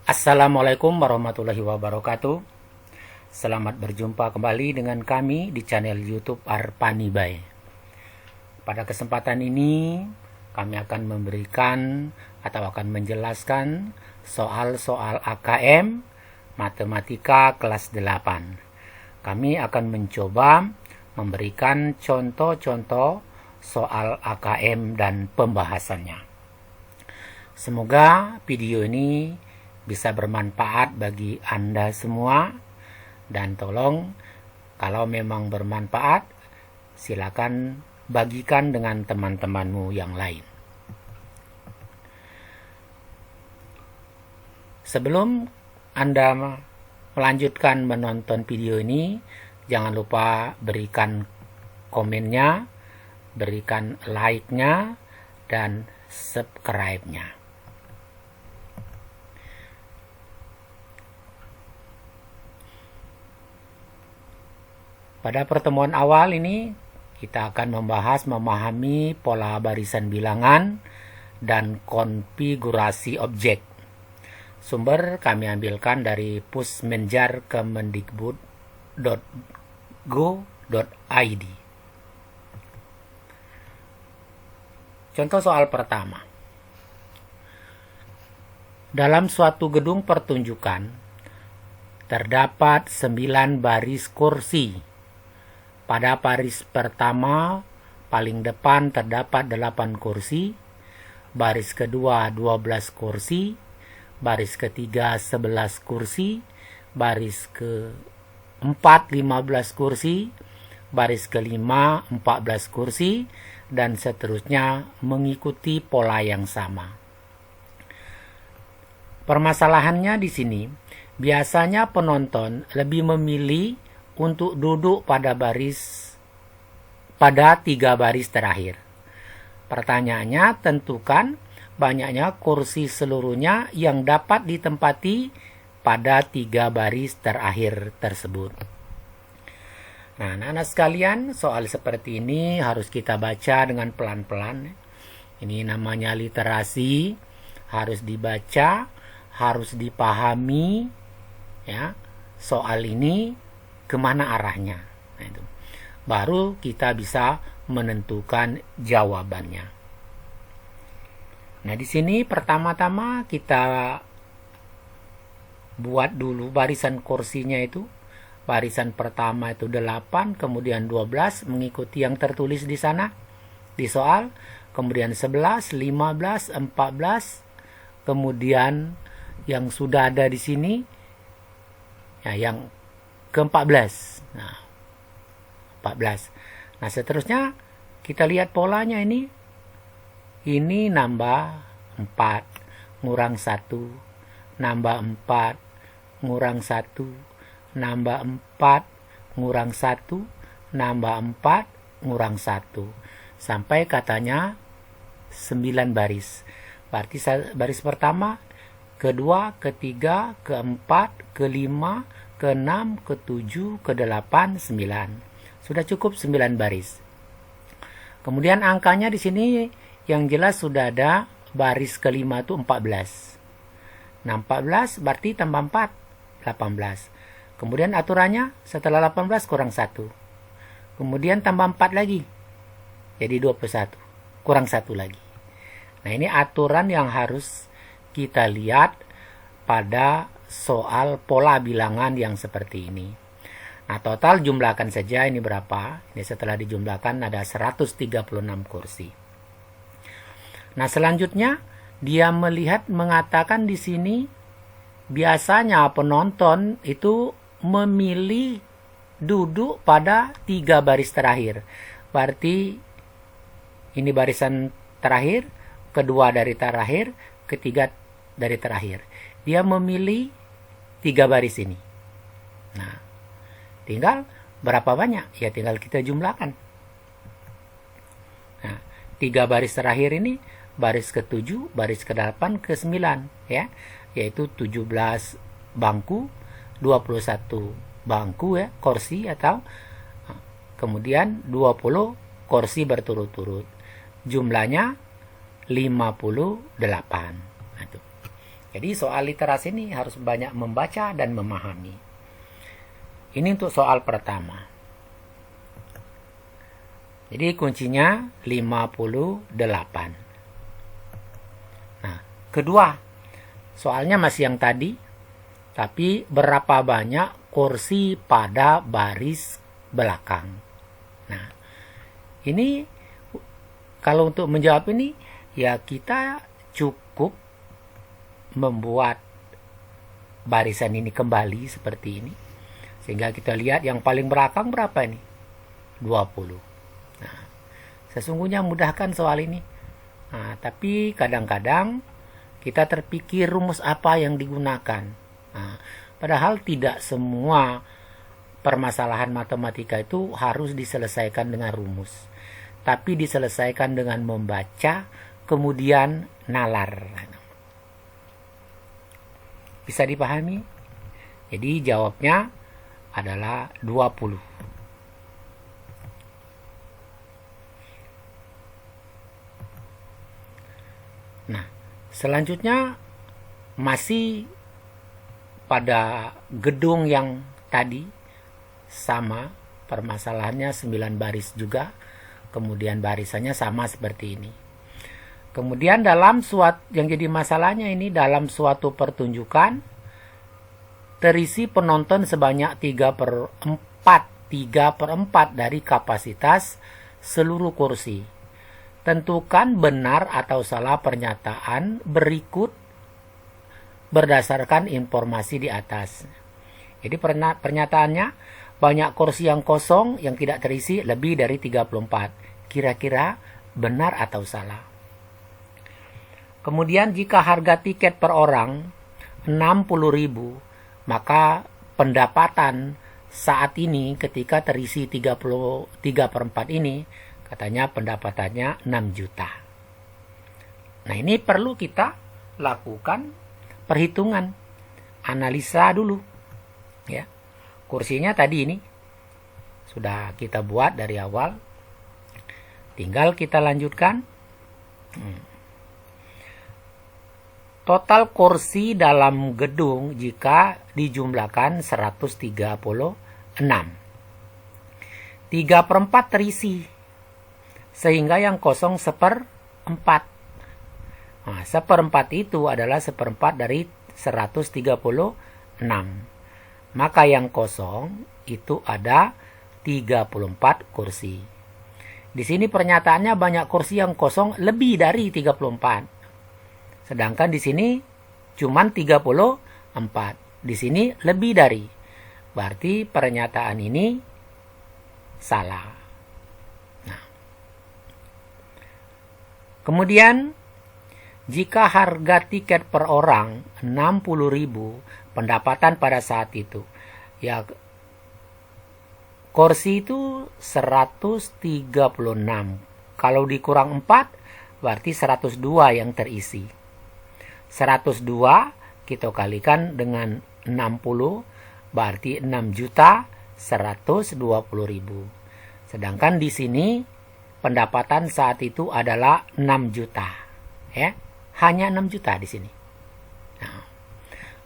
Assalamualaikum warahmatullahi wabarakatuh. Selamat berjumpa kembali dengan kami di channel YouTube Arpani Bay. Pada kesempatan ini kami akan memberikan atau akan menjelaskan soal-soal AKM Matematika kelas 8. Kami akan mencoba memberikan contoh-contoh soal AKM dan pembahasannya. Semoga video ini bisa bermanfaat bagi Anda semua, dan tolong kalau memang bermanfaat silakan bagikan dengan teman-temanmu yang lain. Sebelum Anda melanjutkan menonton video ini, jangan lupa berikan komennya, berikan like-nya, dan subscribe-nya. Pada pertemuan awal ini, kita akan membahas memahami pola barisan bilangan dan konfigurasi objek. Sumber kami ambilkan dari Pusmenjar Kemendikbud.go.id. Contoh soal pertama. Dalam suatu gedung pertunjukan, terdapat 9 baris kursi. Pada baris pertama, paling depan terdapat 8 kursi, baris kedua 12 kursi, baris ketiga 11 kursi, baris keempat 15 kursi, baris kelima 14 kursi, dan seterusnya mengikuti pola yang sama. Permasalahannya di sini, biasanya penonton lebih memilih untuk duduk pada 3 baris terakhir. Pertanyaannya, tentukan banyaknya kursi seluruhnya yang dapat ditempati pada 3 baris terakhir tersebut. Nah, anak-anak sekalian, soal seperti ini harus kita baca dengan pelan-pelan. Ini namanya literasi, harus dibaca, harus dipahami, ya. Soal ini kemana arahnya. Nah, itu. Baru kita bisa menentukan jawabannya. Nah, di sini pertama-tama kita buat dulu barisan kursinya itu. Barisan pertama itu 8, kemudian 12 mengikuti yang tertulis di sana di soal, kemudian 11, 15, 14, kemudian yang sudah ada di sini ya, yang ke-14. Nah, 14. Nah, seterusnya kita lihat polanya ini. Ini nambah 4, ngurang 1, nambah 4, ngurang 1, nambah 4, ngurang 1, nambah 4, ngurang 1. Sampai katanya 9 baris. Berarti baris pertama, kedua, ketiga, keempat, kelima, ke-6, ke-7, ke-8, 9. Sudah cukup 9 baris. Kemudian angkanya di sini yang jelas sudah ada baris kelima itu 14. Nah, 14 berarti tambah 4, 18. Kemudian aturannya setelah 18 kurang 1. Kemudian tambah 4 lagi. Jadi 21. Kurang 1 lagi. Nah, ini aturan yang harus kita lihat pada soal pola bilangan yang seperti ini. Nah, total jumlahkan saja ini berapa. Ini setelah dijumlahkan ada 136 kursi. Nah, selanjutnya dia mengatakan di sini biasanya penonton itu memilih duduk pada 3 baris terakhir. Berarti ini barisan terakhir, kedua dari terakhir, ketiga dari terakhir. Dia memilih 3 baris ini. Nah, tinggal berapa banyak? Ya tinggal kita jumlahkan. Nah, 3 baris terakhir ini, baris ke-7, baris ke-8, ke-9, ya. Yaitu 17 bangku, 21 bangku ya, kursi atau kemudian 20 kursi berturut-turut. Jumlahnya 58. Jadi soal literasi ini harus banyak membaca dan memahami. Ini untuk soal pertama. Jadi kuncinya 58. Nah, kedua, soalnya masih yang tadi, tapi berapa banyak kursi pada baris belakang. Nah, ini kalau untuk menjawab ini, ya kita cukup membuat barisan ini kembali seperti ini. Sehingga kita lihat yang paling belakang berapa ini? 20. Nah, sesungguhnya mudahkan soal ini. Nah, tapi kadang-kadang kita terpikir rumus apa yang digunakan. Nah, padahal tidak semua permasalahan matematika itu harus diselesaikan dengan rumus. Tapi diselesaikan dengan membaca, kemudian nalar. Bisa dipahami? Jadi jawabnya adalah 20. Nah, selanjutnya masih pada gedung yang tadi sama, permasalahannya 9 baris juga, kemudian barisannya sama seperti ini. Kemudian dalam yang jadi masalahnya ini, dalam suatu pertunjukan terisi penonton sebanyak 3/4 dari kapasitas seluruh kursi. Tentukan benar atau salah pernyataan berikut berdasarkan informasi di atas. Jadi pernyataannya, banyak kursi yang kosong yang tidak terisi lebih dari 34. Kira-kira benar atau salah? Kemudian jika harga tiket per orang 60.000, maka pendapatan saat ini ketika terisi 3/4 ini, katanya pendapatannya 6 juta. Nah, ini perlu kita lakukan perhitungan, analisa dulu. Ya. Kursinya tadi ini sudah kita buat dari awal. Tinggal kita lanjutkan. Total kursi dalam gedung jika dijumlahkan 136. 3/4 terisi. Sehingga yang kosong 1/4. Nah, 1/4 itu adalah 1/4 dari 136. Maka yang kosong itu ada 34 kursi. Di sini pernyataannya banyak kursi yang kosong lebih dari 34. Sedangkan di sini cuman 34. Di sini lebih dari. Berarti pernyataan ini salah. Nah. Kemudian jika harga tiket per orang 60.000, pendapatan pada saat itu, ya kursi itu 136. Kalau dikurang 4, berarti 102 yang terisi. 102 kita kalikan dengan 60, berarti 6.120.000. Sedangkan di sini pendapatan saat itu adalah 6 juta. Ya, hanya 6 juta di sini. Nah,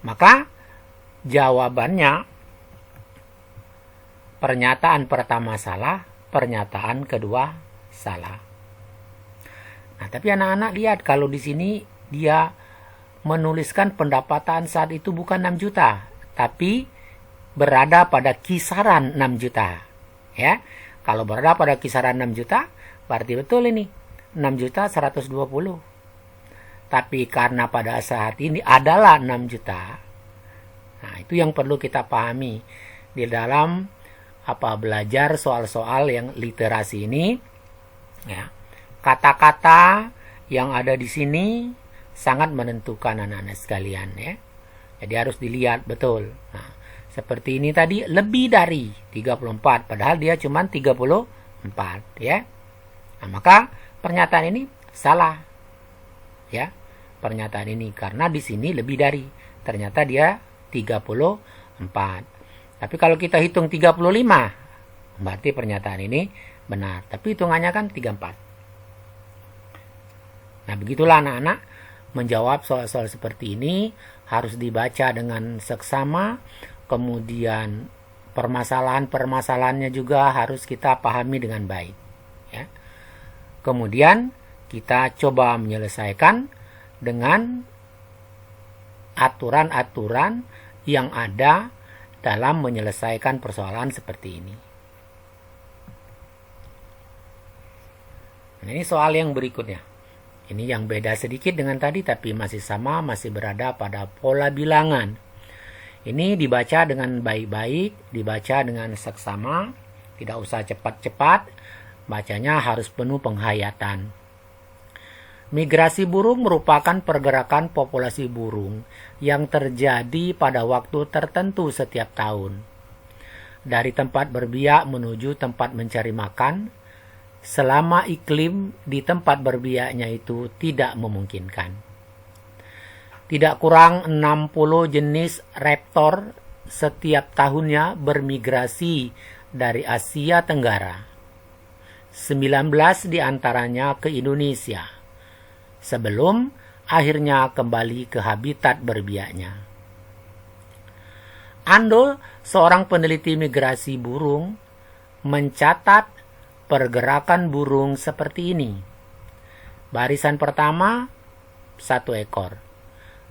maka jawabannya pernyataan pertama salah, pernyataan kedua salah. Nah, tapi anak-anak lihat kalau di sini dia menuliskan pendapatan saat itu bukan 6 juta, tapi berada pada kisaran 6 juta. Ya, kalau berada pada kisaran 6 juta, berarti betul ini 6.120.000. Tapi karena pada saat ini adalah 6 juta. Nah, itu yang perlu kita pahami di dalam belajar soal-soal yang literasi ini. Ya, kata-kata yang ada di sini sangat menentukan anak-anak sekalian, ya. Jadi harus dilihat betul. Nah, seperti ini tadi lebih dari 34, padahal dia cuma 34, ya. Nah, maka pernyataan ini salah. Ya. Pernyataan ini karena di sini lebih dari. Ternyata dia 34. Tapi kalau kita hitung 35, berarti pernyataan ini benar. Tapi hitungannya kan 34. Nah, begitulah anak-anak menjawab soal-soal seperti ini harus dibaca dengan seksama, kemudian permasalahan-permasalahannya juga harus kita pahami dengan baik. Ya. Kemudian kita coba menyelesaikan dengan aturan-aturan yang ada dalam menyelesaikan persoalan seperti ini. Nah, ini soal yang berikutnya. Ini yang beda sedikit dengan tadi tapi masih sama, masih berada pada pola bilangan. Ini dibaca dengan baik-baik, dibaca dengan seksama, tidak usah cepat-cepat, bacanya harus penuh penghayatan. Migrasi burung merupakan pergerakan populasi burung yang terjadi pada waktu tertentu setiap tahun. Dari tempat berbiak menuju tempat mencari makan, selama iklim di tempat berbiaknya itu tidak memungkinkan. Tidak kurang 60 jenis raptor setiap tahunnya bermigrasi dari Asia Tenggara. 19 diantaranya ke Indonesia, sebelum akhirnya kembali ke habitat berbiaknya. Ando, seorang peneliti migrasi burung, mencatat pergerakan burung seperti ini. Barisan pertama 1 ekor.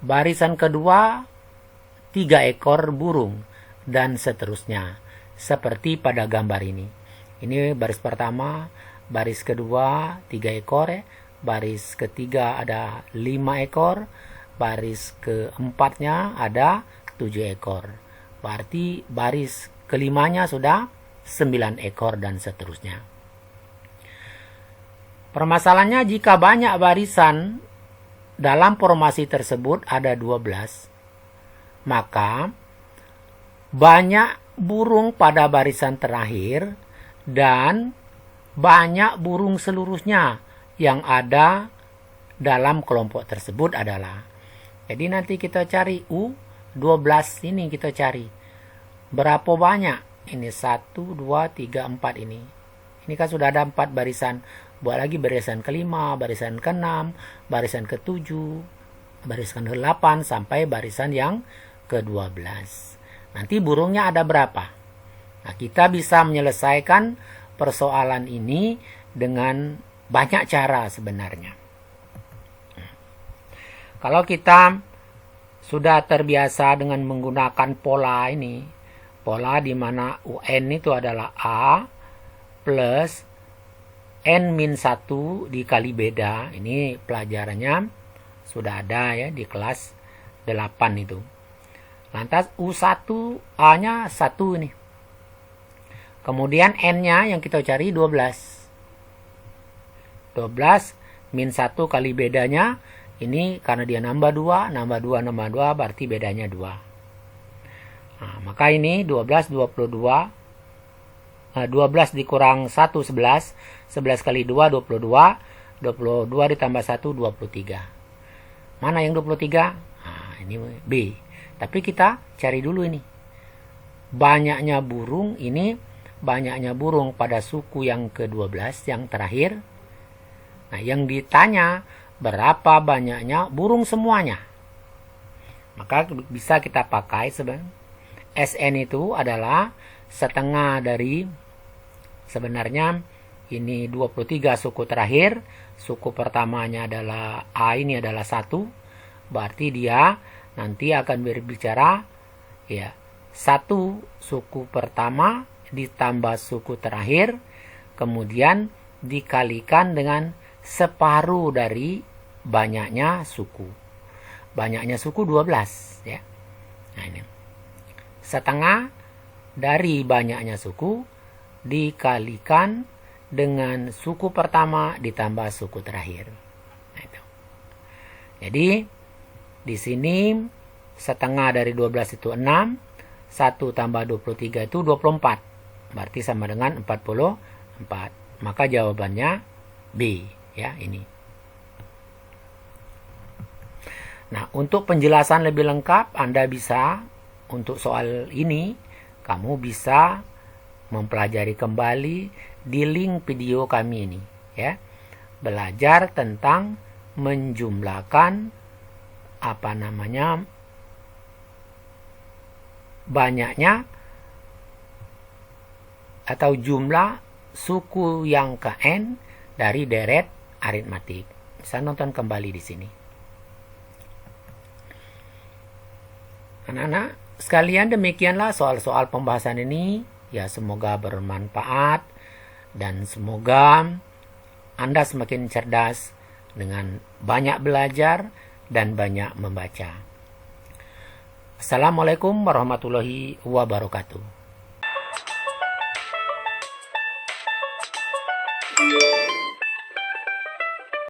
Barisan kedua 3 ekor burung dan seterusnya. Seperti pada gambar ini. Ini baris pertama, baris kedua 3 ekor, baris ketiga ada 5 ekor, baris keempatnya ada 7 ekor. Berarti baris kelimanya sudah 9 ekor dan seterusnya. Permasalahannya jika banyak barisan dalam formasi tersebut ada 12, maka banyak burung pada barisan terakhir dan banyak burung seluruhnya yang ada dalam kelompok tersebut adalah. Jadi nanti kita cari U12 ini kita cari. Berapa banyak? Ini 1, 2, 3, 4 ini. Ini kan sudah ada 4 barisan. Buat lagi barisan ke-5, barisan ke-6, barisan ke-7, barisan ke-8 sampai barisan yang ke-12. Nanti burungnya ada berapa? Nah, kita bisa menyelesaikan persoalan ini dengan banyak cara sebenarnya. Kalau kita sudah terbiasa dengan menggunakan pola ini, pola di mana UN itu adalah A plus N-1 dikali beda. Ini pelajarannya sudah ada ya di kelas 8 itu. Lantas U1 A-nya 1 ini. Kemudian N-nya yang kita cari 12. 12 min 1 kali bedanya. Ini karena dia nambah 2, nambah 2, nambah 2 berarti bedanya 2. Nah, maka ini 12, 22. 12 dikurang 1, 11. 11 kali 2, 22. 22 ditambah 1, 23. Mana yang 23? Nah, ini B. Tapi kita cari dulu ini. Banyaknya burung, ini banyaknya burung pada suku yang ke-12, yang terakhir. Nah, yang ditanya berapa banyaknya burung semuanya. Maka bisa kita pakai SN itu adalah setengah dari, sebenarnya ini 23 suku terakhir. Suku pertamanya adalah A, ini adalah 1. Berarti dia nanti akan berbicara ya 1 suku pertama ditambah suku terakhir, kemudian dikalikan dengan separuh dari banyaknya suku. Banyaknya suku 12 ya. Nah, ini. Setengah dari banyaknya suku dikalikan dengan suku pertama ditambah suku terakhir. Nah, itu. Jadi di sini setengah dari 12 itu 6, 1 tambah 23 itu 24. Berarti sama dengan 44. Maka jawabannya B ya, ini. Nah, untuk penjelasan lebih lengkap Anda bisa, untuk soal ini kamu bisa mempelajari kembali di link video kami ini ya. Belajar tentang menjumlahkan banyaknya atau jumlah suku yang ke N dari deret aritmatik. Bisa nonton kembali di sini. Anak-anak sekalian, demikianlah soal-soal pembahasan ini. Ya, semoga bermanfaat dan semoga Anda semakin cerdas dengan banyak belajar dan banyak membaca. Assalamualaikum warahmatullahi wabarakatuh.